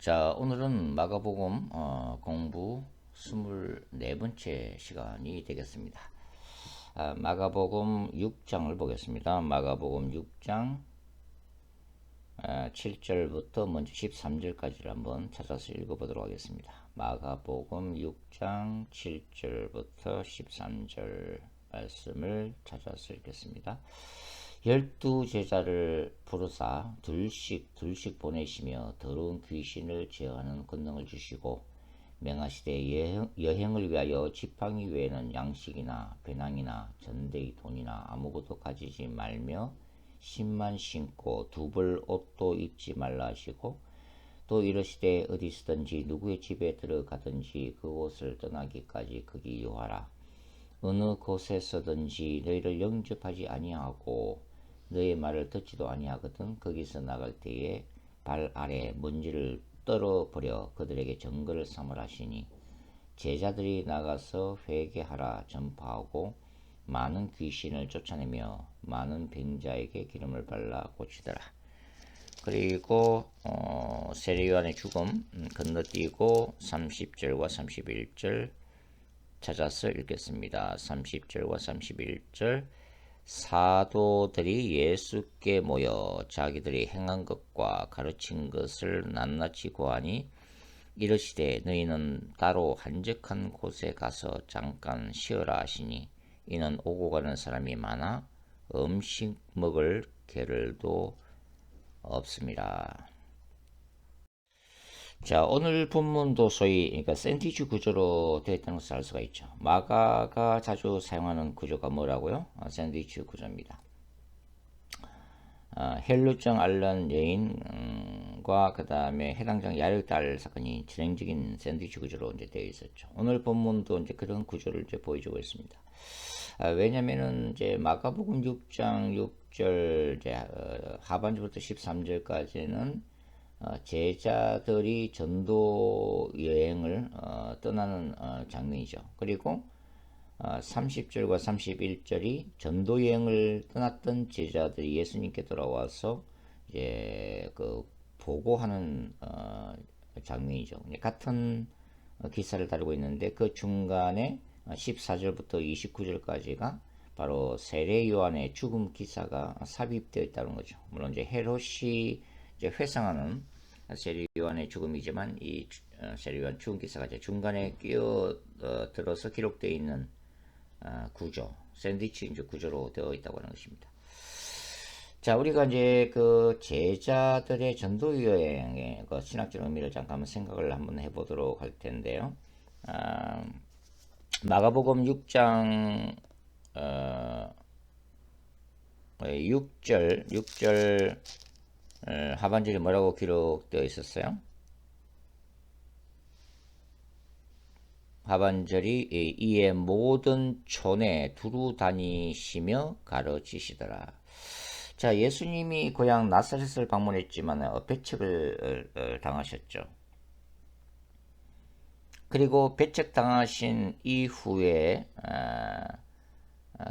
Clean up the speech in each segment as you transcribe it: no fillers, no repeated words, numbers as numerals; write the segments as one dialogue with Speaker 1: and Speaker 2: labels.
Speaker 1: 자, 오늘은 마가복음 공부 24번째 시간이 되겠습니다. 마가복음 6장을 보겠습니다. 마가복음 6장 7절부터 먼저 13절까지를 한번 찾아서 읽어보도록 하겠습니다. 마가복음 6장 7절부터 13절 말씀을 찾아서 읽겠습니다. 12제자를 부르사 둘씩 보내시며 더러운 귀신을 제어하는 권능을 주시고 명하시되 여행을 위하여 지팡이 외에는 양식이나 배낭이나 전대의 돈이나 아무것도 가지지 말며 신만 신고 두 벌 옷도 입지 말라 하시고 또 이르시되 어디서든지 누구의 집에 들어가든지 그곳을 떠나기까지 거기 유하라. 어느 곳에서든지 너희를 영접하지 아니하고 너의 말을 듣지도 아니하거든 거기서 나갈 때에 발 아래 먼지를 떨어버려 그들에게 증거를 삼으라 하시니 제자들이 나가서 회개하라 전파하고 많은 귀신을 쫓아내며 많은 병자에게 기름을 발라 고치더라. 그리고 세례요한의 죽음 건너뛰고 30절과 31절 찾아서 읽겠습니다. 30절과 31절 사도들이 예수께 모여 자기들이 행한 것과 가르친 것을 낱낱이 고하니 이르시되 너희는 따로 한적한 곳에 가서 잠깐 쉬어라 하시니 이는 오고 가는 사람이 많아 음식 먹을 겨를도 없습니다. 자, 오늘 본문도 소위 그러니까 샌드위치 구조로 되어 있다는 것을 알 수가 있죠. 마가가 자주 사용하는 구조가 뭐라고요? 샌드위치 구조입니다. 헬루증 앓는 여인과 그 다음에 해당장 야력달 사건이 진행적인 샌드위치 구조로 이제 되어 있었죠. 오늘 본문도 이제 그런 구조를 이제 보여주고 있습니다. 왜냐면은 이제 마가복음 6장 6절 이제 하반절부터 13절까지는 제자들이 전도 여행을 떠나는 장면이죠. 그리고 30절과 31절이 전도 여행을 떠났던 제자들이 예수님께 돌아와서 이제 그 보고하는 장면이죠. 같은 기사를 다루고 있는데 그 중간에 14절부터 29절까지가 바로 세례 요한의 죽음 기사가 삽입되어 있다는 거죠. 물론 이제 헤롯이 이제 회상하는 세례 요한의 죽음이지만 이 세례 요한 죽음 기사가 이제 중간에 끼어 들어서 기록되어 있는 구조, 샌드위치 이제 구조로 되어 있다고 하는 것입니다. 자, 우리가 이제 그 제자들의 전도 여행의 그 신학적 의미를 잠깐 생각을 한번 해보도록 할 텐데요. 마가복음 6장 6절 하반절이 뭐라고 기록되어 있었어요? 하반절이 이에 모든 촌에 두루 다니시며 가르치시더라. 자, 예수님이 고향 나사렛을 방문했지만 배척을 당하셨죠. 그리고 배척당하신 이후에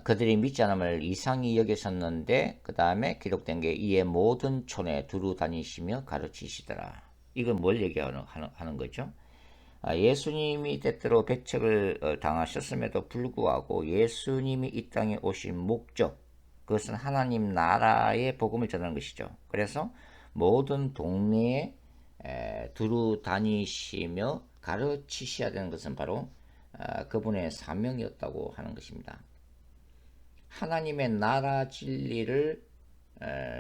Speaker 1: 그들이 믿지 않음을 이상히 여기셨는데 그 다음에 기록된 게 이에 모든 촌에 두루 다니시며 가르치시더라. 이건 뭘 얘기하는 거죠? 예수님이 때때로 배척을 당하셨음에도 불구하고 예수님이 이 땅에 오신 목적, 그것은 하나님 나라의 복음을 전하는 것이죠. 그래서 모든 동네에 두루 다니시며 가르치셔야 되는 것은 바로 그분의 사명이었다고 하는 것입니다. 하나님의 나라 진리를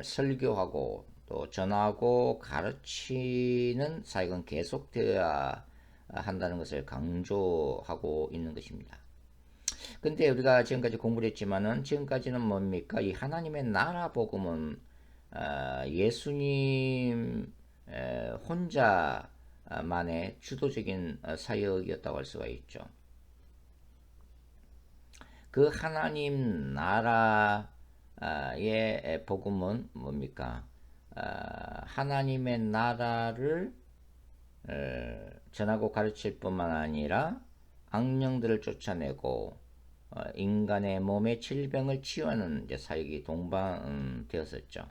Speaker 1: 설교하고 또 전하고 가르치는 사역은 계속되어야 한다는 것을 강조하고 있는 것입니다. 근데 우리가 지금까지 공부를 했지만은 지금까지는 뭡니까? 이 하나님의 나라 복음은 예수님 혼자만의 주도적인 사역이었다고 할 수가 있죠. 그 하나님 나라의 복음은 뭡니까? 하나님의 나라를 전하고 가르칠 뿐만 아니라 악령들을 쫓아내고 인간의 몸의 질병을 치유하는 사역이 동반되었었죠.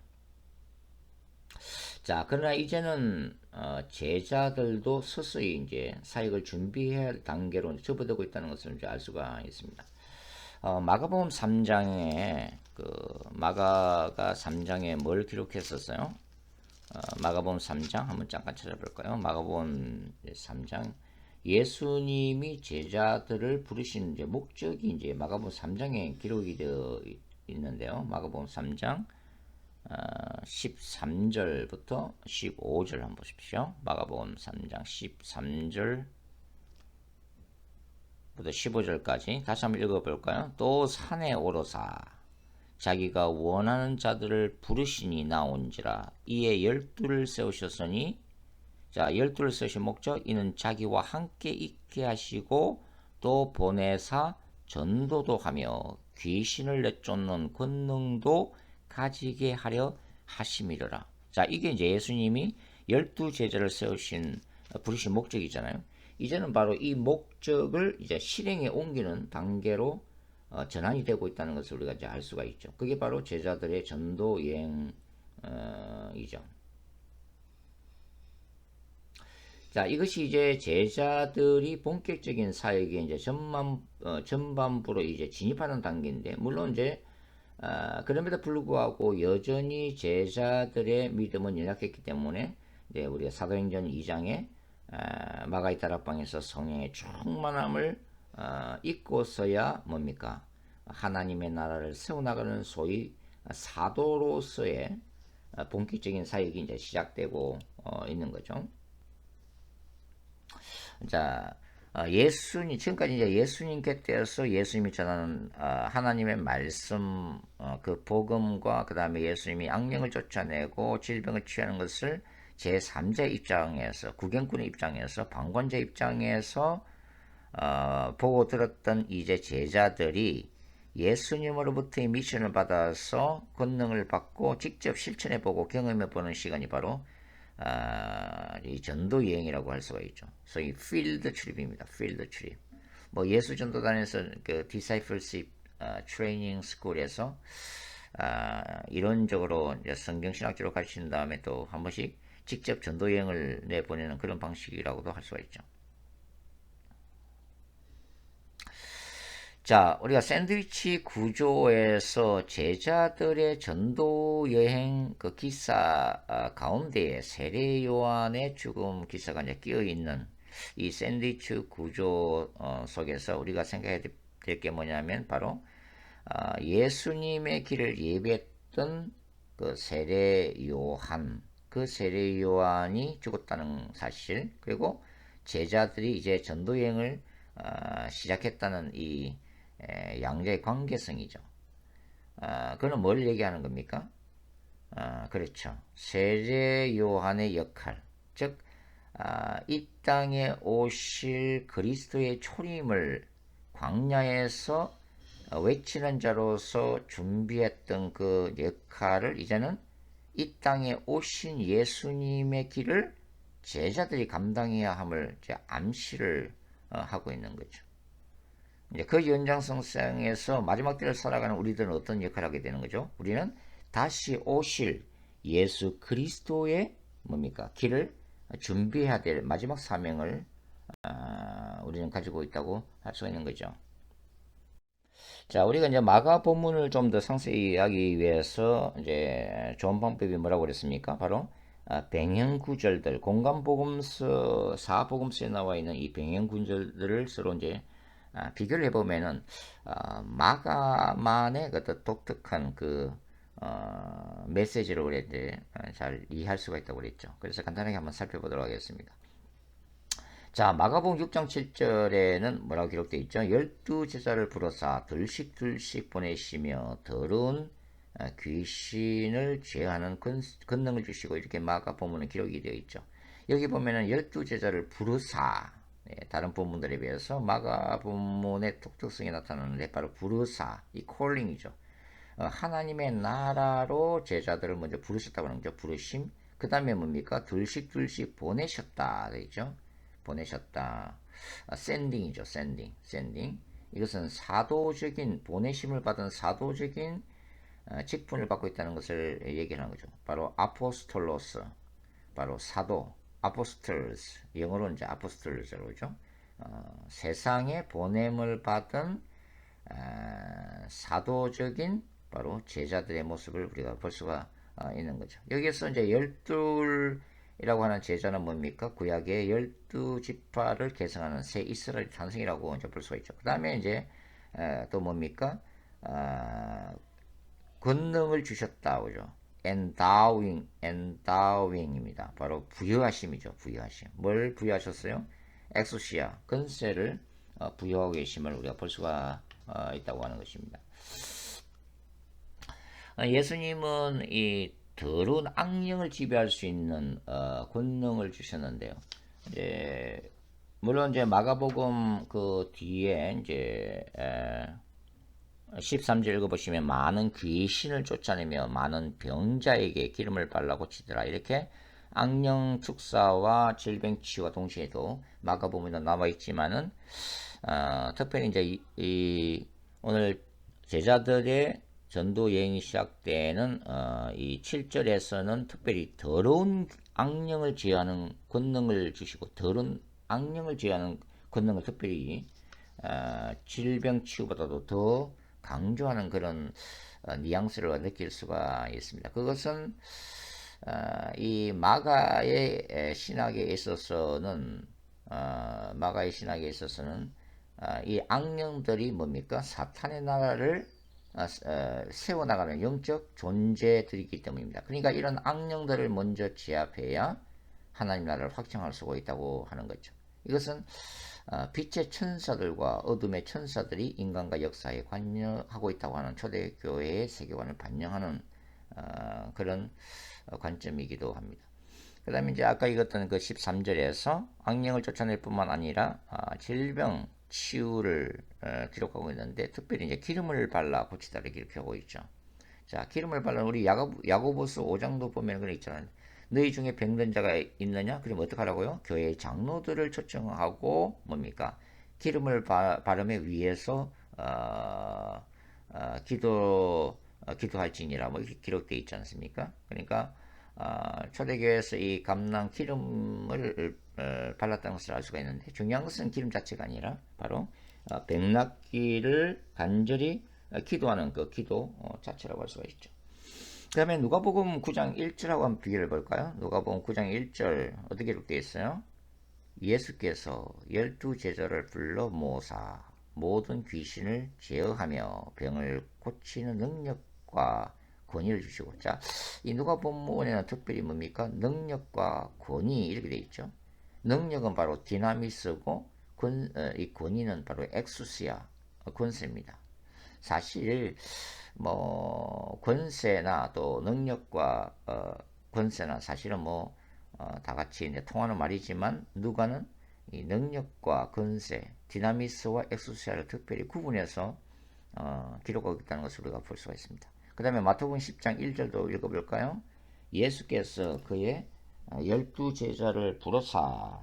Speaker 1: 자, 그러나 이제는 제자들도 서서히 이제 사역을 준비해야 할 단계로 접어들고 있다는 것을 이제 알 수가 있습니다. 마가복음 3장에 마가가 3장에 뭘 기록했었어요? 마가복음 3장 한번 잠깐 찾아볼까요? 마가복음 3장 예수님이 제자들을 부르신 이제 목적이 이제 마가복음 3장에 기록이 되어 있는데요. 마가복음 3장 13절부터 15절 한번 보십시오. 마가복음 3장 13절부터 15절까지 다시 한번 읽어볼까요? 또 산에 오르사 자기가 원하는 자들을 부르시니 나온지라 이에 12를 세우셨으니 자 12를 세우신 목적 이는 자기와 함께 있게 하시고 또 보내사 전도도 하며 귀신을 내쫓는 권능도 가지게 하려 하심이로라. 자, 이게 이제 예수님이 12제자를 세우신 부르신 목적이잖아요. 이제는 바로 이 목적을 이제 실행에 옮기는 단계로 전환이 되고 있다는 것을 우리가 이제 알 수가 있죠. 그게 바로 제자들의 전도 여행이죠. 자, 이것이 이제 제자들이 본격적인 사역에 이제 전반부로 이제 진입하는 단계인데, 물론 이제 그럼에도 불구하고 여전히 제자들의 믿음은 연약했기 때문에 이제 우리가 사도행전 2장에 마가의 다락방에서 성령의 충만함을 잊고서야 뭡니까? 하나님의 나라를 세워나가는 소위 사도로서의 본격적인 사역이 이제 시작되고 있는 거죠. 자, 지금까지 이제 예수님 곁에서 예수님이 전하는 하나님의 말씀, 그 복음과 그 다음에 예수님이 악령을 쫓아내고 질병을 치유하는 것을 제3자 입장에서, 구경꾼의 입장에서, 방관자 입장에서 보고 들었던 이제 제자들이 예수님으로부터의 미션을 받아서 권능을 받고 직접 실천해보고 경험해보는 시간이 바로 이 전도 여행이라고 할 수가 있죠. 소위 필드 트립입니다. 필드 트립. 뭐 예수 전도단에서 그 디사이플십 트레이닝 스쿨에서 이론적으로 이제 성경 신학적으로 가르친 다음에 또 한 번씩 직접 전도 여행을 내보내는 그런 방식이라고도 할 수가 있죠. 자, 우리가 샌드위치 구조에서 제자들의 전도 여행 그 기사 가운데에 세례 요한의 죽음 기사가 이제 끼어 있는 이 샌드위치 구조 속에서 우리가 생각해야 될 게 뭐냐면 바로 예수님의 길을 예배했던 그 세례 요한, 그 세례 요한이 죽었다는 사실, 그리고 제자들이 이제 전도 여행을 시작했다는 이 양자의 관계성이죠. 그는 뭘 얘기하는 겁니까? 그렇죠. 세례 요한의 역할, 즉, 이 땅에 오실 그리스도의 초림을 광야에서 외치는 자로서 준비했던 그 역할을 이제는 이 땅에 오신 예수님의 길을 제자들이 감당해야 함을 이제 암시를 하고 있는 거죠. 이제 그 연장선상에서 마지막 때를 살아가는 우리들은 어떤 역할을 하게 되는 거죠? 우리는 다시 오실 예수 그리스도의 뭡니까? 길을 준비해야 될 마지막 사명을 우리는 가지고 있다고 할 수가 있는 거죠. 자, 우리가 이제 마가 본문을 좀 더 상세히 이해하기 위해서 이제 좋은 방법이 뭐라고 그랬습니까? 바로 병행 구절들, 공간복음서 4복음서에 나와 있는 이 병행 구절들을 서로 이제 비교를 해보면은 마가만의 그 독특한 그 메시지를 우리 이제 잘 이해할 수가 있다고 그랬죠. 그래서 간단하게 한번 살펴보도록 하겠습니다. 자, 마가복음 6장 7절에는 뭐라고 기록되어 있죠? 12제자를 불러사 둘씩 보내시며 더러운 귀신을 제하는 권능을 주시고 이렇게 마가복음은 기록이 되어 있죠. 여기 보면은 12제자를 부르사, 다른 본문들에 비해서 마가복음의 독특성이 나타나는데 바로 부르사, 이 콜링이죠. 하나님의 나라로 제자들을 먼저 부르셨다고 하는 거죠. 부르심. 그 다음에 뭡니까? 둘씩 보내셨다. 되죠? 보내셨다. 샌딩이죠. 샌딩. 이것은 사도적인 보내심을 받은 사도적인 직분을 받고 있다는 것을 얘기하는 거죠. 바로 아포스톨로스. 바로 사도, apostles, 영어로는 이제 apostoles라고 그러죠. 세상에 보냄을 받은 사도적인 바로 제자들의 모습을 우리가 볼 수가 있는 거죠. 여기에서 이제 열둘이라고 하는 제자는 뭡니까? 구약의 12지파를 계승하는 새 이스라엘 탄생이라고 이제 볼 수가 있죠. 그 다음에 이제 또 뭡니까? 권능을 주셨다 그죠? endowing입니다. 바로 부여하심이죠. 부여하심. 뭘 부여하셨어요? 엑소시아, 권세를 부여하고 계심을 우리가 볼 수가 있다고 하는 것입니다. 예수님은 이 더러운 악령을 지배할 수 있는 권능을 주셨는데요. 이제 물론 이제 마가복음 그 뒤에 이제 13절 읽어보시면 많은 귀신을 쫓아내며 많은 병자에게 기름을 발라 고치더라. 이렇게 악령 축사와 질병 치유가 동시에도 마가복음에도 나와 있지만은 특별히 이제 오늘 제자들의 전도 여행이 시작되는 이 7절에서는 특별히 더러운 악령을 제어하는 권능을 주시고 더러운 악령을 제어하는 권능을 특별히 질병 치유보다도 더 강조하는 그런 뉘앙스를 느낄 수가 있습니다. 그것은 이 마가의 신학에 있어서는 이 악령들이 뭡니까? 사탄의 나라를 세워나가는 영적 존재들이기 때문입니다. 그러니까 이런 악령들을 먼저 제압해야 하나님 나라를 확장할 수가 있다고 하는 거죠. 이것은 빛의 천사들과 어둠의 천사들이 인간과 역사에 관여하고 있다고 하는 초대교회의 세계관을 반영하는 그런 관점이기도 합니다. 그 다음에 이제 아까 읽었던 그 13절에서 악령을 쫓아낼 뿐만 아니라 질병 치유를 기록하고 있는데 특별히 이제 기름을 발라 고치다를 기록하고 있죠. 자, 기름을 발라 우리 야고보스 5장도 보면 그런 있잖아요. 너희 중에 병든 자가 있느냐? 그럼 어떡하라고요? 교회의 장로들을 초청하고 뭡니까? 기름을 바르며 위에서 기도할지니라 뭐 이렇게 기록되어 있지 않습니까? 그러니까 초대교회에서 이 감람 기름을 발랐다는 것을 알 수가 있는데 중요한 것은 기름 자체가 아니라 바로 백낙기를 간절히 기도하는 그 기도 자체라고 할 수가 있죠. 그 다음에 누가복음 9장 1절하고 한번 비교를 볼까요? 누가복음 9장 1절 어떻게 기록되어 있어요? 예수께서 12제자를 불러 모사 모든 귀신을 제어하며 병을 고치는 능력과 권위를 주시고, 자, 이 누가복음에는 특별히 뭡니까? 능력과 권위 이렇게 되어 있죠. 능력은 바로 디나미스고 이 권위는 바로 엑수시아 권세입니다. 사실 뭐 권세나 또 능력과 권세나 사실은 뭐 다 같이 이제 통하는 말이지만 누가는 이 능력과 권세, 디나미스와 엑수시아를 특별히 구분해서 기록하고 있다는 것을 우리가 볼 수가 있습니다. 그 다음에 마태복음 10장 1절도 읽어볼까요? 예수께서 그의 12제자를 부르사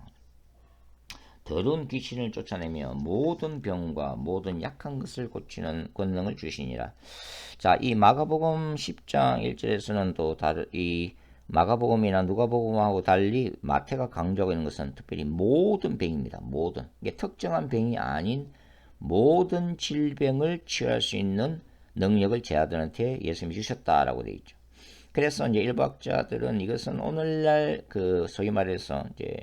Speaker 1: 더러운 귀신을 쫓아내며 모든 병과 모든 약한 것을 고치는 권능을 주시니라. 자, 이 마가복음 10장 1절에서는 또 이 마가복음이나 누가복음하고 달리 마태가 강조하고 있는 것은 특별히 모든 병입니다. 모든. 이게 특정한 병이 아닌 모든 질병을 치유할 수 있는 능력을 제자들한테 예수님이 주셨다라고 되어 있죠. 그래서 이제 일부학자들은 이것은 오늘날 그 소위 말해서 이제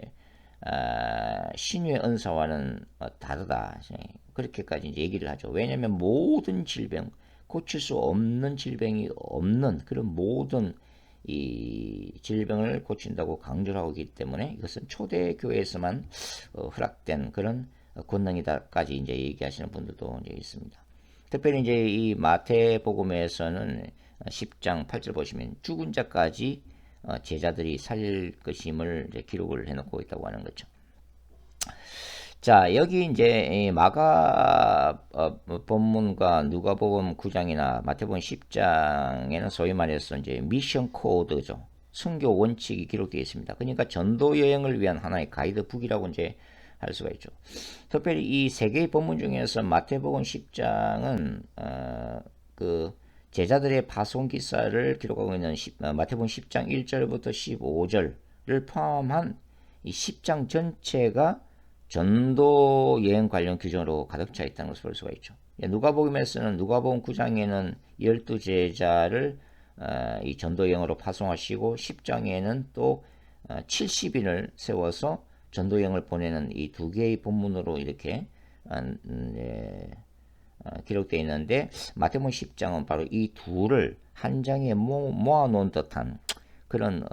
Speaker 1: 신유의 은사와는 다르다. 그렇게까지 이제 얘기를 하죠. 왜냐하면 모든 질병, 고칠 수 없는 질병이 없는 그런 모든 이 질병을 고친다고 강조를 하고 있기 때문에 이것은 초대 교회에서만 허락된 그런 권능이다까지 이제 얘기하시는 분들도 이제 있습니다. 특별히 이제 이 마태복음에서는 10장 8절 보시면 죽은 자까지 제자들이 살릴 것임을 이제 기록을 해놓고 있다고 하는 거죠. 자, 여기 이제 마가 본문과 누가복음 9장이나 마태복음 10장에는 소위 말해서 이제 미션 코드죠. 선교 원칙이 기록되어 있습니다. 그러니까 전도 여행을 위한 하나의 가이드북이라고 이제 할 수가 있죠. 특별히 이 세 개의 본문 중에서 마태복음 10장은 그 제자들의 파송 기사를 기록하고 있는 마태복음 10장 1절부터 15절 포함한 이 10장 전체가 전도 여행 관련 규정으로 가득 차 있다는 것을 볼 수가 있죠. 누가복음에서는 누가복음 9장에는 12제자를 이 전도 여행으로 파송하시고 10장에는 또 70인을 세워서 전도 여행을 보내는 이 두 개의 본문으로 이렇게 기록되어 있는데 마태복음 10장은 바로 이 둘을 한 장에 모아놓은 듯한 그런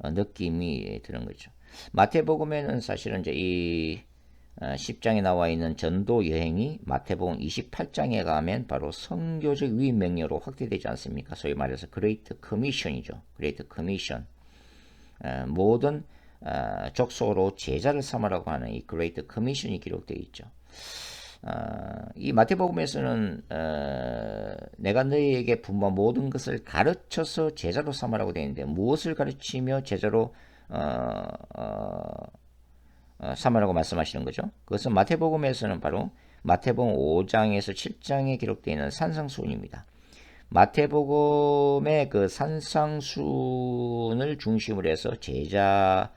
Speaker 1: 느낌이 드는 거죠. 마태복음에는 사실은 이제 이 10장에 나와 있는 전도 여행이 마태복음 28장에 가면 바로 선교적 위임명령으로 확대되지 않습니까? 소위 말해서 그레이트 커미션이죠. 그레이트 커미션. 모든 족속으로 제자를 삼으라고 하는 이 그레이트 커미션이 기록되어 있죠. 이 마태복음에서는 내가 너희에게 분부한 모든 것을 가르쳐서 제자로 삼으라고 되어 있는데 무엇을 가르치며 제자로 삼으라고 말씀하시는 거죠. 그것은 마태복음에서는 바로 마태복음 5장에서 7장에 기록되어 있는 산상수훈입니다. 마태복음의 그 산상수훈을 중심으로 해서 제자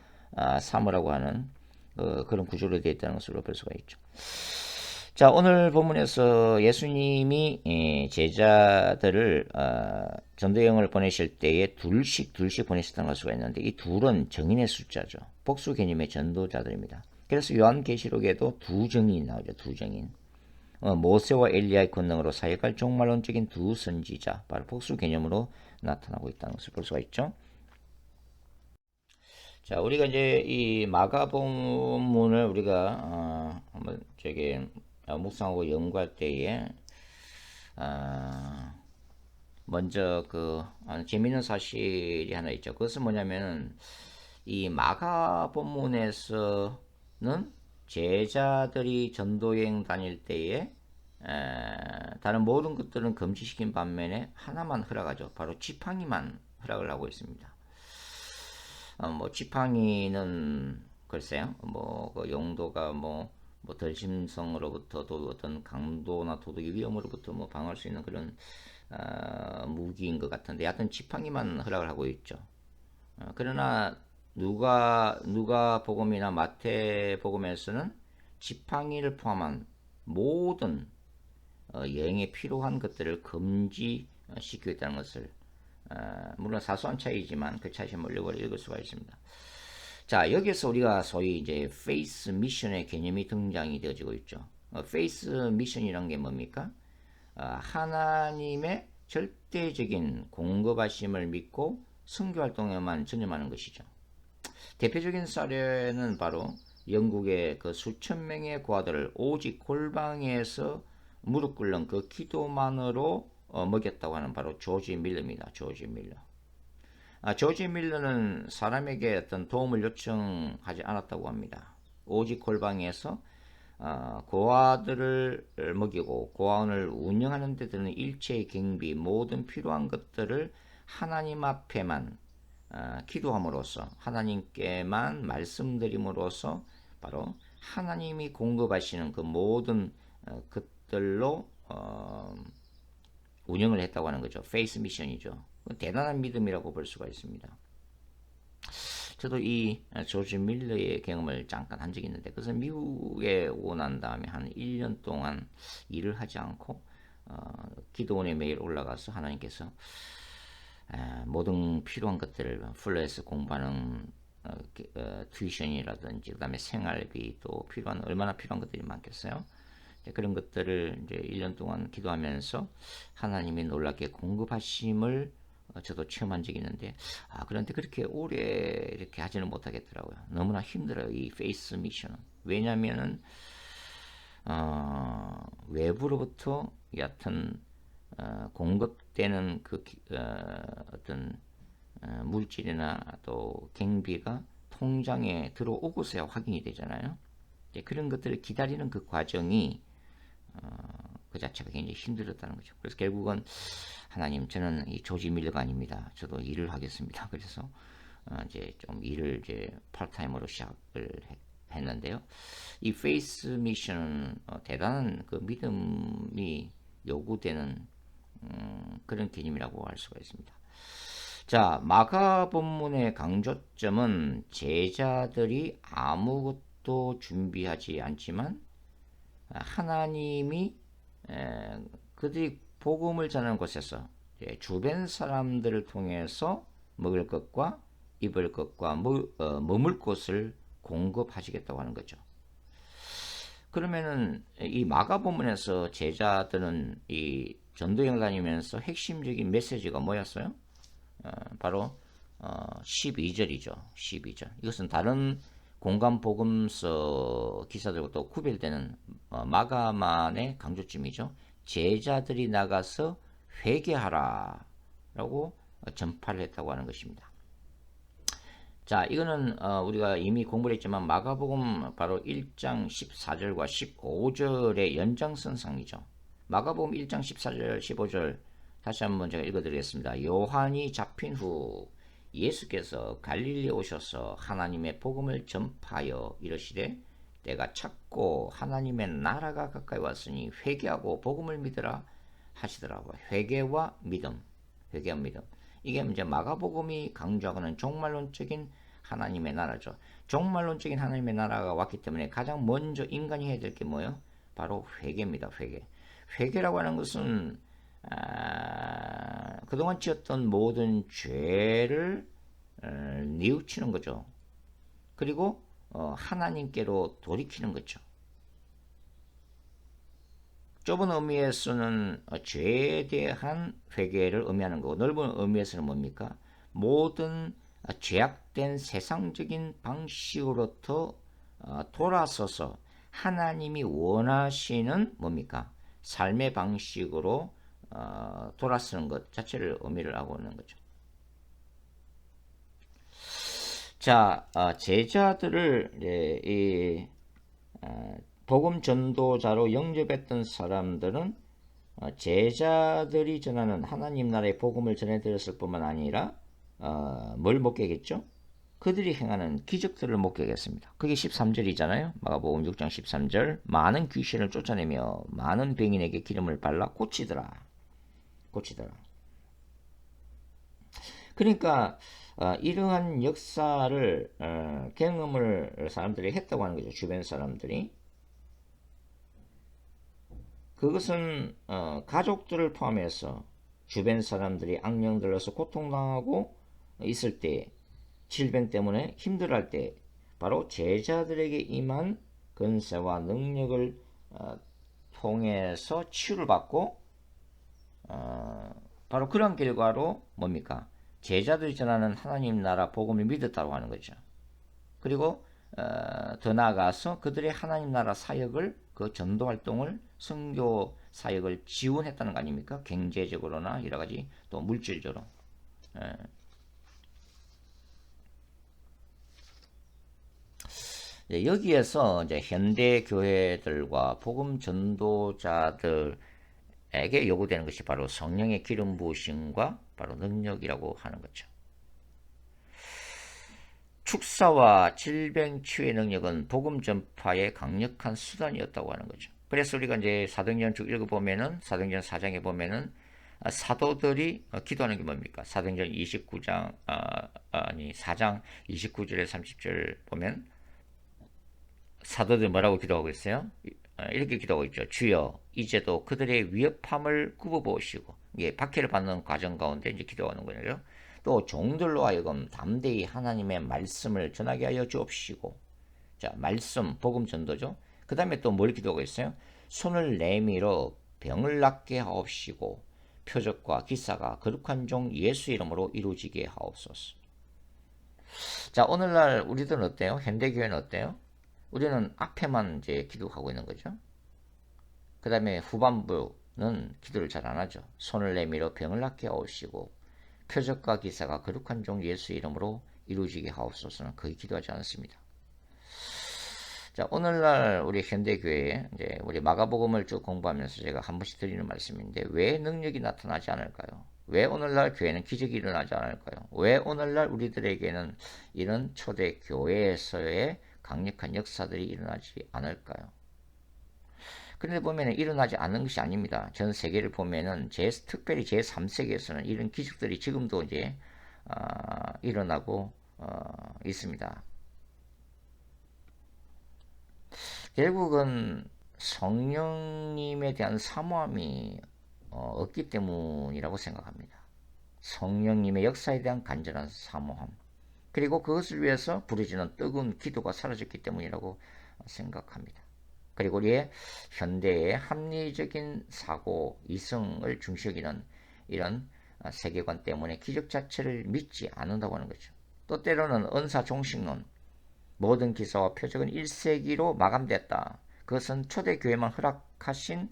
Speaker 1: 삼으라고 하는 그런 구조로 되어 있다는 것으로 볼 수가 있죠. 자, 오늘 본문에서 예수님이 제자들을 전도여행을 보내실 때에 둘씩 보내셨다는 걸 수가 있는데 이 둘은 정인의 숫자죠. 복수 개념의 전도자들입니다. 그래서 요한계시록에도 두 정인이 나오죠. 두 정인. 모세와 엘리야의 권능으로 사역할 종말론적인 두 선지자, 바로 복수 개념으로 나타나고 있다는 것을 볼 수가 있죠. 자, 우리가 이제 이 마가복음을 우리가 한번 묵상하고 연구할 때에 먼저 재미있는 사실이 하나 있죠. 그것은 뭐냐면 이 마가복음에서는 제자들이 전도여행 다닐 때에 다른 모든 것들은 금지시킨 반면에 하나만 허락하죠. 바로 지팡이만 허락을 하고 있습니다. 지팡이는 글쎄요, 그 용도가 덜심성으로부터도 어떤 강도나 도둑의 위험으로부터 방어할 수 있는 그런 무기인 것 같은데, 하여튼 지팡이만 허락을 하고 있죠. 그러나 누가복음이나 마태복음에서는 지팡이를 포함한 모든 여행에 필요한 것들을 금지시키고 있다는 것을 물론 사소한 차이지만 그 차이점을 읽을 수가 있습니다. 자, 여기서 우리가 소위 이제 페이스 미션의 개념이 등장이 되어지고 있죠. 페이스 미션이란 게 뭡니까? 하나님의 절대적인 공급하심을 믿고 선교 활동에만 전념하는 것이죠. 대표적인 사례는 바로 영국의 그 수천 명의 고아들을 오직 골방에서 무릎 꿇는 그 기도만으로 먹였다고 하는 바로 조지 밀러입니다. 조지 밀러. 조지 밀러는 사람에게 어떤 도움을 요청하지 않았다고 합니다. 오직 골방에서 고아들을 먹이고 고아원을 운영하는 데 드는 일체의 경비, 모든 필요한 것들을 하나님 앞에만 기도함으로써, 하나님께만 말씀드림으로써 바로 하나님이 공급하시는 그 모든 것들로 운영을 했다고 하는 거죠. 페이스 미션이죠. 대단한 믿음이라고 볼 수가 있습니다. 저도 이 조지 밀러의 경험을 잠깐 한 적이 있는데, 그것은 미국에 오고 난 다음에 한 1년 동안 일을 하지 않고 기도원에 매일 올라가서 하나님께서 모든 필요한 것들을 플러에서 공부하는 튜이션이라든지 그다음에 생활비 또 얼마나 필요한 것들이 많겠어요. 그런 것들을 이제 1년 동안 기도하면서 하나님이 놀랍게 공급하심을 저도 체험한 적이 있는데, 그런데 그렇게 오래 이렇게 하지는 못하겠더라고요. 너무나 힘들어요, 이 페이스 미션은. 왜냐면은 외부로부터 얕은 공급되는 그 어떤 물질이나 또 경비가 통장에 들어오고서야 확인이 되잖아요. 그런 것들을 기다리는 그 과정이 그 자체가 굉장히 힘들었다는 거죠. 그래서 결국은 하나님, 저는 이 조지 밀러가 아닙니다. 저도 일을 하겠습니다. 그래서 이제 좀 일을 이제 파트타임으로 시작을 했는데요. 이 페이스 미션은 대단한 그 믿음이 요구되는 그런 개념이라고 할 수가 있습니다. 자, 마가복음의 강조점은 제자들이 아무것도 준비하지 않지만 하나님이 그들이 복음을 전하는 곳에서 주변 사람들을 통해서 먹을 것과 입을 것과 머물 곳을 공급하시겠다고 하는 거죠. 그러면은 이 마가복음에서 제자들은 이 전도여행 다니면서 핵심적인 메시지가 뭐였어요? 바로 12절이죠. 12절. 이것은 다른 공간 복음서 기사들과 또 구별되는 마가만의 강조점이죠. 제자들이 나가서 회개하라 라고 전파를 했다고 하는 것입니다. 자, 이거는 우리가 이미 공부를 했지만 마가복음 바로 1장 14절과 15절의 연장선상이죠. 마가복음 1장 14절 15절 다시 한번 제가 읽어드리겠습니다. 요한이 잡힌 후 예수께서 갈릴리에 오셔서 하나님의 복음을 전파하여 이르시되 때가 찼고 하나님의 나라가 가까이 왔으니 회개하고 복음을 믿으라 하시더라고요. 회개와 믿음. 이게 이제 마가복음이 강조하는 종말론적인 하나님의 나라죠. 종말론적인 하나님의 나라가 왔기 때문에 가장 먼저 인간이 해야 될 게 뭐예요? 바로 회개입니다. 회개라고 하는 것은 그동안 지었던 모든 죄를 뉘우치는 거죠. 그리고 하나님께로 돌이키는 거죠. 좁은 의미에서는 죄에 대한 회개를 의미하는 거고 넓은 의미에서는 뭡니까? 모든 죄악된 세상적인 방식으로부터 돌아서서 하나님이 원하시는 뭡니까? 삶의 방식으로 돌아서는 것 자체를 의미를 하고 있는 거죠. 자, 제자들을 이 복음 전도자로 영접했던 사람들은 제자들이 전하는 하나님 나라의 복음을 전해드렸을 뿐만 아니라 뭘 목격했죠? 그들이 행하는 기적들을 목격했습니다. 그게 13절이잖아요. 마가복음 6장 13절. 많은 귀신을 쫓아내며 많은 병인에게 기름을 발라 고치더라. 그러니까 이러한 역사를 경험을 사람들이 했다고 하는 거죠. 주변 사람들이. 그것은 가족들을 포함해서 주변 사람들이 악령들로서 고통당하고 있을 때, 질병 때문에 힘들어할 때 바로 제자들에게 임한 권세와 능력을 통해서 치유를 받고 바로 그런 결과로 뭡니까? 제자들이 전하는 하나님 나라 복음을 믿었다고 하는 거죠. 그리고 더 나아가서 그들의 하나님 나라 사역을 그 전도 활동을 선교 사역을 지원했다는 거 아닙니까? 경제적으로나 여러 가지 또 물질적으로. 여기에서 이제 현대 교회들과 복음 전도자들에게 요구되는 것이 바로 성령의 기름 부으심과 바로 능력이라고 하는 거죠. 축사와 질병 치유의 능력은 복음 전파의 강력한 수단이었다고 하는 거죠. 그래서 우리가 이제 사도행전 쭉 읽어보면은 사도행전 4장에 보면은 사도들이 기도하는 게 뭡니까? 사도행전 4장 29절에 30절 보면 사도들이 뭐라고 기도하고 있어요? 이렇게 기도하고 있죠. 주여 이제도 그들의 위협함을 굽어보시고, 이게 박해를 받는 과정 가운데 이제 기도하는 거예요. 또 종들로 하여금 담대히 하나님의 말씀을 전하게 하여 주옵시고. 자, 말씀, 복음 전도죠. 그 다음에 또 뭘 기도하고 있어요? 손을 내밀어 병을 낫게 하옵시고 표적과 기사가 거룩한 종 예수 이름으로 이루어지게 하옵소서. 자, 오늘날 우리들은 어때요? 현대교회는 어때요? 우리는 앞에만 이제 기도하고 있는 거죠. 그 다음에 후반부는 기도를 잘 안 하죠. 손을 내밀어 병을 낫게 하옵시고 표적과 기사가 거룩한 종 예수 이름으로 이루어지게 하옵소서는 거의 기도하지 않습니다. 자, 오늘날 우리 현대교회에 이제 우리 마가복음을 쭉 공부하면서 제가 한 번씩 드리는 말씀인데, 왜 능력이 나타나지 않을까요? 왜 오늘날 교회는 기적이 일어나지 않을까요? 왜 오늘날 우리들에게는 이런 초대 교회에서의 강력한 역사들이 일어나지 않을까요? 그런데 보면 일어나지 않는 것이 아닙니다. 전 세계를 보면은 특별히 제3세계에서는 이런 기적들이 지금도 이제 일어나고 있습니다. 결국은 성령님에 대한 사모함이 없기 때문이라고 생각합니다. 성령님의 역사에 대한 간절한 사모함, 그리고 그것을 위해서 부르짖는 뜨거운 기도가 사라졌기 때문이라고 생각합니다. 그리고 우리의 현대의 합리적인 사고, 이성을 중시하기는 이런 세계관 때문에 기적 자체를 믿지 않는다고 하는 거죠. 또 때로는 은사 종식론, 모든 기사와 표적은 1세기로 마감됐다. 그것은 초대교회만 허락하신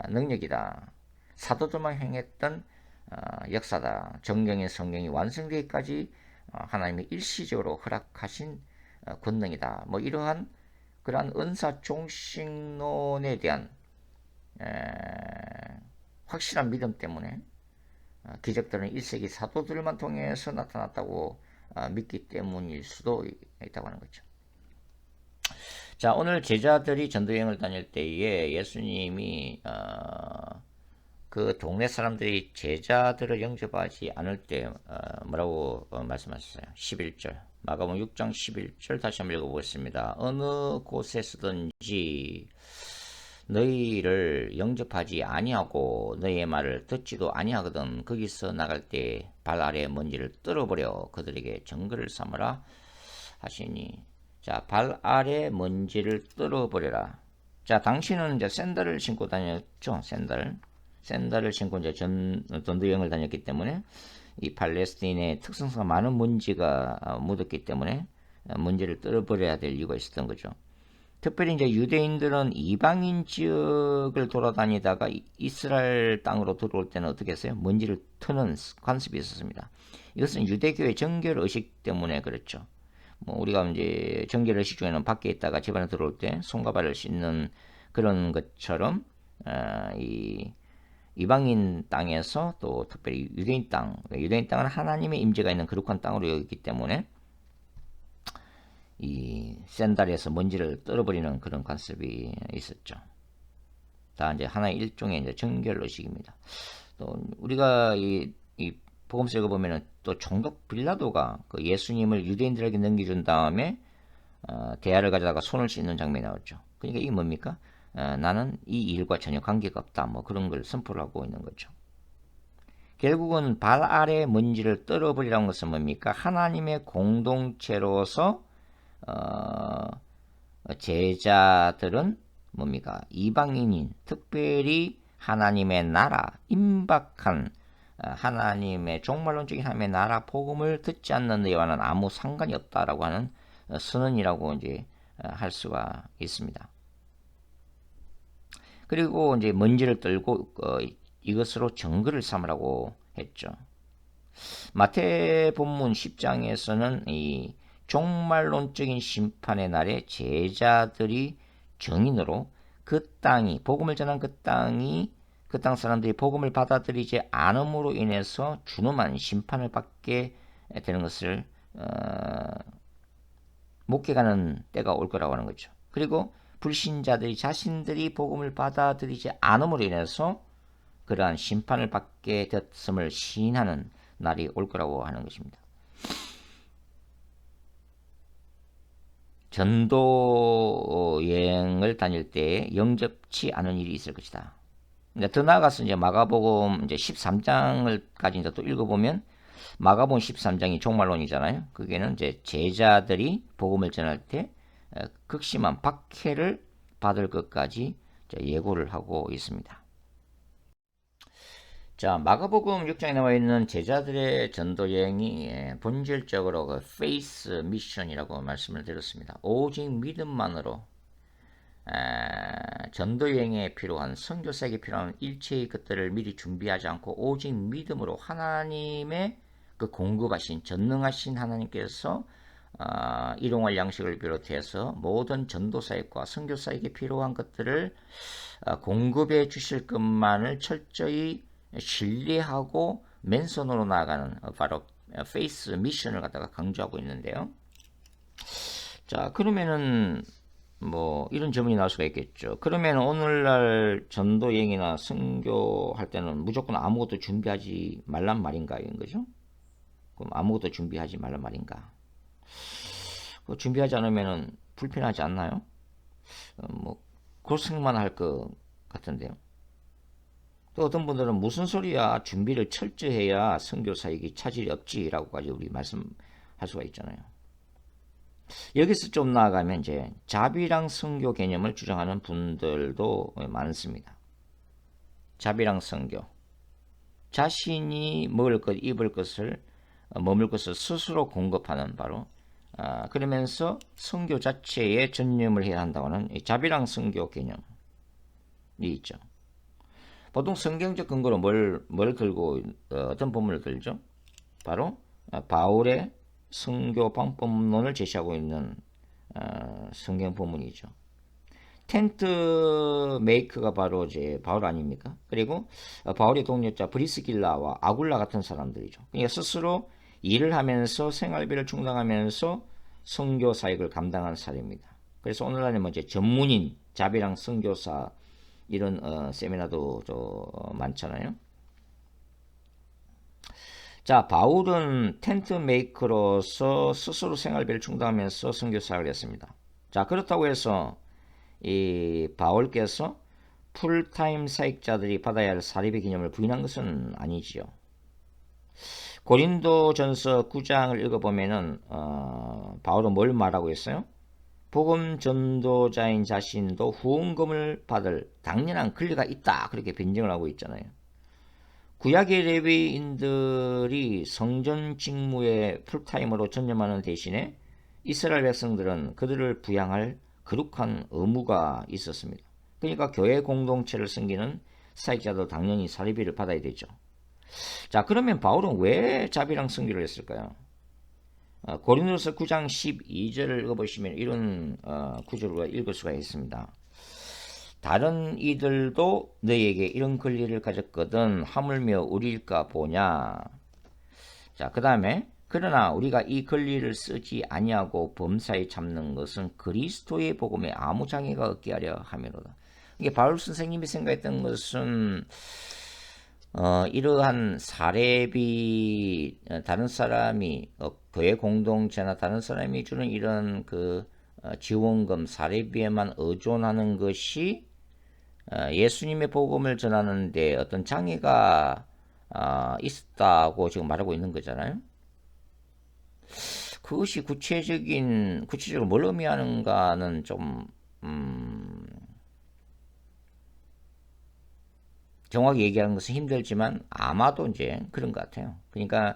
Speaker 1: 능력이다. 사도들만 행했던 역사다. 정경의 성경이 완성되기까지 하나님이 일시적으로 허락하신 권능이다. 뭐 이러한 그러한 은사 종식론에 대한 확실한 믿음 때문에 기적들은 1세기 사도들만 통해서 나타났다고 믿기 때문일 수도 있다고 하는 거죠. 자, 오늘 제자들이 전도여행을 다닐 때에 예수님이 그 동네 사람들이 제자들을 영접하지 않을 때 뭐라고 말씀하셨어요? 11절 마가복음 6장 11절 다시 한번 읽어보겠습니다. 어느 곳에서든지 너희를 영접하지 아니하고 너희의 말을 듣지도 아니하거든 거기서 나갈 때 발 아래 먼지를 떨어버려 그들에게 증거를 삼으라 하시니, 자, 발 아래 먼지를 떨어버려라. 자, 당신은 이제 샌들을 신고 다녔죠. 샌들을 신고 이제 전도여행을 다녔기 때문에 이 팔레스타인의 특성상 많은 먼지가 묻었기 때문에 먼지를 떨어버려야 될 이유가 있었던 거죠. 특별히 이제 유대인들은 이방인 지역을 돌아다니다가 이스라엘 땅으로 들어올 때는 어떻게 했어요? 먼지를 트는 관습이 있었습니다. 이것은 유대교의 정결 의식 때문에 그렇죠. 뭐 우리가 이제 정결 의식 중에는 밖에 있다가 집 안에 들어올 때 손과 발을 씻는 그런 것처럼 이 이방인 땅에서 또 특별히 유대인 땅은 하나님의 임재가 있는 거룩한 땅으로 여기기 때문에 이 샌달에서 먼지를 떨어버리는 그런 관습이 있었죠. 다 이제 하나의 일종의 이제 정결 의식입니다. 또 우리가 이 복음서 읽어보면은 또 총독 빌라도가 그 예수님을 유대인들에게 넘겨준 다음에 대야를 가져다가 손을 씻는 장면이 나왔죠. 그러니까 이게 뭡니까? 나는 이 일과 전혀 관계가 없다. 뭐 그런 걸 선포를 하고 있는 거죠. 결국은 발 아래 먼지를 떨어버리라는 것은 뭡니까? 하나님의 공동체로서 제자들은 뭡니까? 이방인인, 특별히 하나님의 나라, 임박한 하나님의 종말론적인 하나님의 나라 복음을 듣지 않는 너희와는 아무 상관이 없다라고 하는 선언이라고 이제 할 수가 있습니다. 그리고 이제 먼지를 떨고 이것으로 증거를 삼으라고 했죠. 마태복음 10장에서는 이 종말론적인 심판의 날에 제자들이 증인으로 그 땅이 복음을 전한 그 땅 사람들이 복음을 받아들이지 않음으로 인해서 준엄한 심판을 받게 되는 것을 목격하는 때가 올 거라고 하는 거죠. 그리고 불신자들이 자신들이 복음을 받아들이지 않음으로 인해서 그러한 심판을 받게 됐음을 시인하는 날이 올 거라고 하는 것입니다. 전도 여행을 다닐 때 영접치 않은 일이 있을 것이다. 이제 더 나아가서 이제 마가복음 이제 13장을까지 이제 또 읽어보면 마가복음 13장이 종말론이잖아요. 그게는 이제 제자들이 복음을 전할 때 극심한 박해를 받을 것까지 예고를 하고 있습니다. 자, 마가복음 6장에 나와 있는 제자들의 전도 여행이 본질적으로 그 페이스 미션이라고 말씀을 드렸습니다. 오직 믿음만으로 전도 여행에 필요한 선교사에게 필요한 일체의 것들을 미리 준비하지 않고 오직 믿음으로 하나님의 그 공급하신 전능하신 하나님께서 일용할 양식을 비롯해서 모든 전도사역과 선교사에게 필요한 것들을 공급해 주실 것만을 철저히 신뢰하고 맨손으로 나아가는 바로 페이스 미션을 갖다가 강조하고 있는데요. 자, 그러면은 뭐 이런 질문이 나올 수가 있겠죠. 그러면 오늘날 전도 여행이나 선교할 때는 무조건 아무것도 준비하지 말란 말인가 이런 거죠. 그럼 아무것도 준비하지 말란 말인가? 준비하지 않으면 불편하지 않나요? 뭐 그럴 생각만 할 것 같은데요. 또 어떤 분들은 무슨 소리야, 준비를 철저히 해야 선교사에게 차질이 없지라고까지 우리 말씀할 수가 있잖아요. 여기서 좀 나아가면 이제 자비랑 선교 개념을 주장하는 분들도 많습니다. 자비랑 선교, 자신이 먹을 것, 입을 것을, 머물 것을 스스로 공급하는 바로 그러면서 선교 자체에 전념을 해야 한다고는 자비랑 선교 개념이 있죠. 보통 성경적 근거로 뭘 들고 어떤 본문을 들죠? 바로 바울의 선교 방법론을 제시하고 있는 성경 본문이죠. 텐트 메이커가 바로 이제 바울 아닙니까? 그리고 바울의 동료자 브리스길라와 아굴라 같은 사람들이죠. 그러니까 스스로 일을 하면서 생활비를 충당하면서 선교 사역을 감당한 사례입니다. 그래서 오늘날에 이제 전문인 자비랑 선교사 이런 세미나도 많잖아요. 자, 바울은 텐트 메이커로서 스스로 생활비를 충당하면서 선교 사역을 했습니다. 자, 그렇다고 해서 이 바울께서 풀타임 사역자들이 받아야 할 사립의 개념을 부인한 것은 아니지요. 고린도전서 9장을 읽어보면은 바울은 뭘 말하고 있어요? 복음 전도자인 자신도 후원금을 받을 당연한 권리가 있다, 그렇게 변증을 하고 있잖아요. 구약의 레위인들이 성전 직무에 풀타임으로 전념하는 대신에 이스라엘 백성들은 그들을 부양할 거룩한 의무가 있었습니다. 그러니까 교회 공동체를 섬기는 사역자도 당연히 사리비를 받아야 되죠. 자, 그러면 바울은 왜 자비랑 선교를 했을까요? 고린도서 9장 12절을 읽어보시면 이런 구절을 읽을 수가 있습니다. 다른 이들도 너희에게 이런 권리를 가졌거든 하물며 우리일까 보냐. 자, 그 다음에 그러나 우리가 이 권리를 쓰지 아니하고 범사에 참는 것은 그리스도의 복음에 아무 장애가 없게 하려 함이로다. 이게 바울 선생님이 생각했던 것은 이러한 사례비, 다른 사람이 교회 공동체나 다른 사람이 주는 이런 지원금, 사례비에만 의존하는 것이 예수님의 복음을 전하는데 어떤 장애가 있었다고 지금 말하고 있는 거잖아요. 그것이 구체적으로 뭘 의미하는가는 좀 정확히 얘기하는 것은 힘들지만 아마도 이제 그런 것 같아요. 그러니까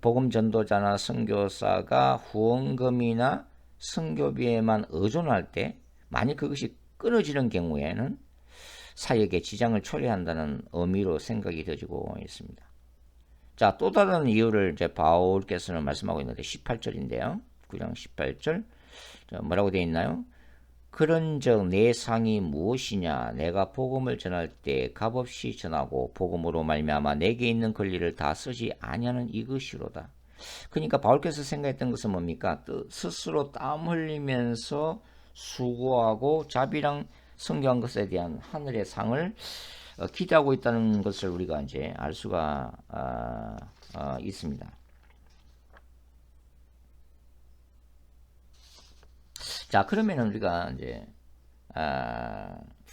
Speaker 1: 복음 전도자나 선교사가 후원금이나 선교비에만 의존할 때 만약 그것이 끊어지는 경우에는 사역에 지장을 초래한다는 의미로 생각이 되어지고 있습니다. 자, 또 다른 이유를 이제 바울께서는 말씀하고 있는데 18절인데요. 9장 18절. 자, 뭐라고 되어 있나요? 그런즉 내 상이 무엇이냐? 내가 복음을 전할 때 값없이 전하고 복음으로 말미암아 내게 있는 권리를 다 쓰지 아니하는 이것이로다. 그러니까 바울께서 생각했던 것은 뭡니까? 스스로 땀 흘리면서 수고하고 자비랑 선교한 것에 대한 하늘의 상을 기대하고 있다는 것을 우리가 이제 알 수가 있습니다. 자, 그러면은 우리가 이제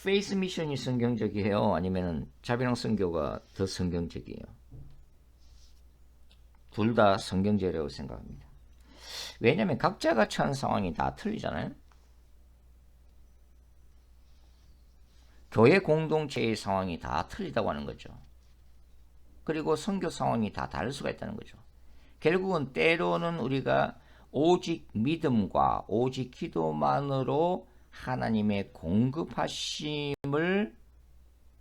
Speaker 1: 페이스 미션이 성경적이에요? 아니면은 자비랑 선교가 더 성경적이에요? 둘 다 성경적이라고 생각합니다. 왜냐하면 각자가 처한 상황이 다 틀리잖아요. 교회 공동체의 상황이 다 틀리다고 하는 거죠. 그리고 선교 상황이 다 다를 수가 있다는 거죠. 결국은 때로는 우리가 오직 믿음과 오직 기도만으로 하나님의 공급하심을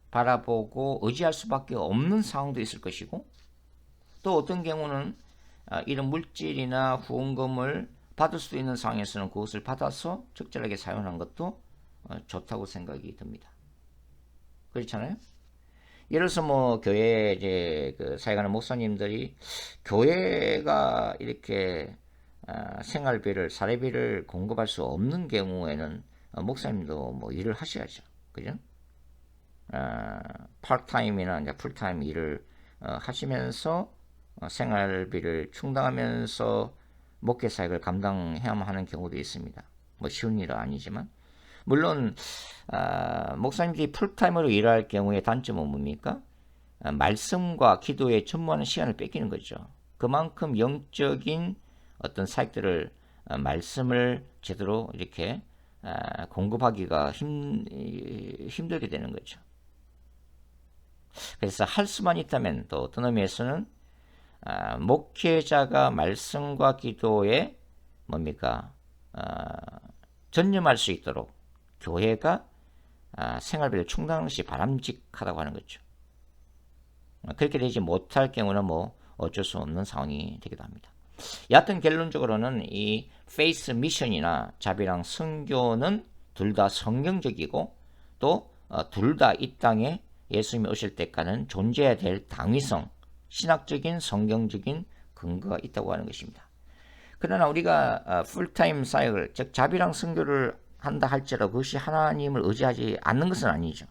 Speaker 1: 바라보고 의지할 수밖에 없는 상황도 있을 것이고, 또 어떤 경우는 이런 물질이나 후원금을 받을 수 있는 상황에서는 그것을 받아서 적절하게 사용하는 것도 좋다고 생각이 듭니다. 그렇잖아요? 예를 들어서 뭐 교회 이제 사역하는 목사님들이 교회가 이렇게 생활비를, 사례비를 공급할 수 없는 경우에는 목사님도 뭐 일을 하셔야죠. 그죠? 파트타임이나 이제 풀타임 일을 하시면서 생활비를 충당하면서 목회 사역을 감당해야만 하는 경우도 있습니다. 뭐 쉬운 일은 아니지만 물론 목사님들이 풀타임으로 일할 경우에 단점은 뭡니까? 말씀과 기도에 전무하는 시간을 뺏기는 거죠. 그만큼 영적인 어떤 사역들을 말씀을 제대로 이렇게 공급하기가 힘들게 되는 거죠. 그래서 할 수만 있다면 또 어떤 의미에서는 목회자가 말씀과 기도에 뭡니까? 전념할 수 있도록 교회가 생활비를 충당하는 것이 바람직하다고 하는 거죠. 그렇게 되지 못할 경우는 뭐 어쩔 수 없는 상황이 되기도 합니다. 여하튼 결론적으로는 이 페이스 미션이나 자비랑 선교는 둘 다 성경적이고 또 둘 다 이 땅에 예수님이 오실 때까지는 존재해야 될 당위성, 신학적인 성경적인 근거가 있다고 하는 것입니다. 그러나 우리가 풀타임 사역을 즉 자비랑 선교를 한다 할지라도 그것이 하나님을 의지하지 않는 것은 아니죠.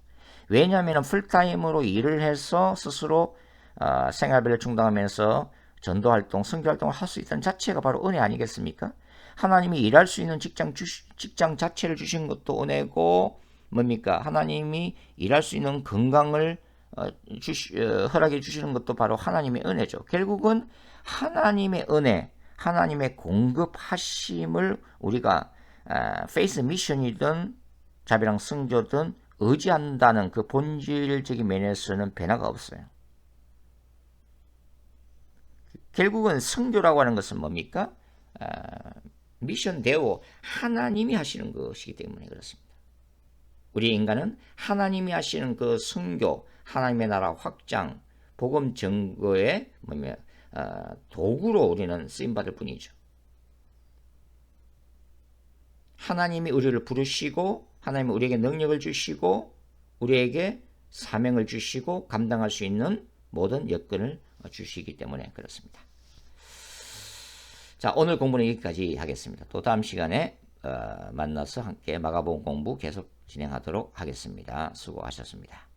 Speaker 1: 왜냐하면 풀타임으로 일을 해서 스스로 생활비를 충당하면서 전도활동, 선교활동을 할 수 있다는 자체가 바로 은혜 아니겠습니까? 하나님이 일할 수 있는 직장 자체를 주신 것도 은혜고 뭡니까? 하나님이 일할 수 있는 건강을 허락해 주시는 것도 바로 하나님의 은혜죠. 결국은 하나님의 은혜, 하나님의 공급하심을 우리가 페이스 미션이든 자비랑 선교든 의지한다는 그 본질적인 면에서는 변화가 없어요. 결국은 선교라고 하는 것은 뭡니까? 미션대로 하나님이 하시는 것이기 때문에 그렇습니다. 우리 인간은 하나님이 하시는 그 선교, 하나님의 나라 확장, 복음 증거의 도구로 우리는 쓰임받을 뿐이죠. 하나님이 우리를 부르시고 하나님이 우리에게 능력을 주시고 우리에게 사명을 주시고 감당할 수 있는 모든 여건을 주시기 때문에 그렇습니다. 자, 오늘 공부는 여기까지 하겠습니다. 또 다음 시간에 만나서 함께 마가복음 공부 계속 진행하도록 하겠습니다. 수고하셨습니다.